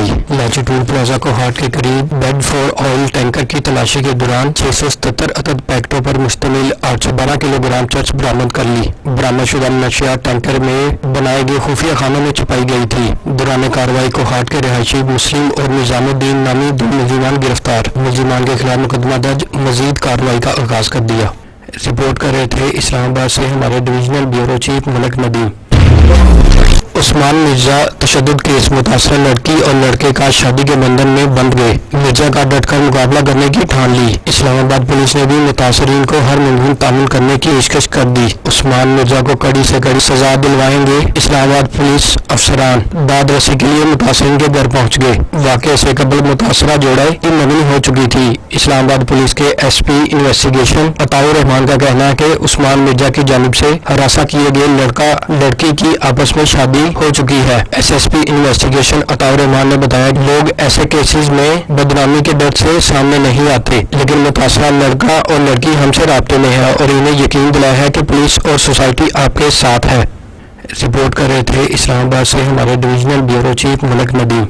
गई। Latitude plaza Kohat के करीब बेड फॉर ऑयल टैंकर की तलाशी के दौरान 677 अदद पैकेटों पर मुश्तमिल 812 किलोग्राम चर्च बरामद कर ली। बरामदशुदा नशिया टैंकर में बनाए गए खुफिया खानों में छुपाई गई थी। दौरान कार्रवाई कोहाट के रिहायशी मुस्लिम और निजामुद्दीन नामी 2 मुलजिमान गिरफ्तार। मुलजिमान के खिलाफ मुकदमा दर्ज, मजीद कार्रवाई का आगाज कर दिया। रिपोर्ट कर रहे थे इस्लामाबाद से हमारे divisional bureau chief Malik Nadeem. Usman Mirza तशद्दुद केस, मुतासरा लड़की और लड़के का शादी के बंधन में बंध गए। मिर्जा का डटकर मुकाबला करने की ठान ली। इस्लामाबाद पुलिस ने भी मुतासरीन को हर मुमकिन तामुल करने की पेशकश कर दी। उस्मान मिर्जा को कड़ी से कड़ी सजा दिलवाएंगे। इस्लामाबाद पुलिस अफसरान दाद रसी के लिए मुतासरीन के घर पहुंच गए। वाक़े से कबल मुतासरा जोड़ा की मगनी हो चुकी थी। इस्लामाबाद पुलिस के SP इन्वेस्टिगेशन अताउर रहमान का कहना है कि उस्मान मिर्जा की जानिब से हरासा किए गए लड़का लड़की की आपस में शादी हो चुकी है। SSP इन्वेस्टिगेशन अताउर रहमान ने बताया कि लोग ऐसे केसेस में बदनामी के डर से सामने नहीं आते, लेकिन मुतासरा लड़का और लड़की हमसे राब्ते में है और इन्हें यकीन दिलाया है कि पुलिस और सोसाइटी आपके साथ है। रिपोर्ट कर रहे थे इस्लामाबाद से हमारे divisional bureau chief Malik Nadeem.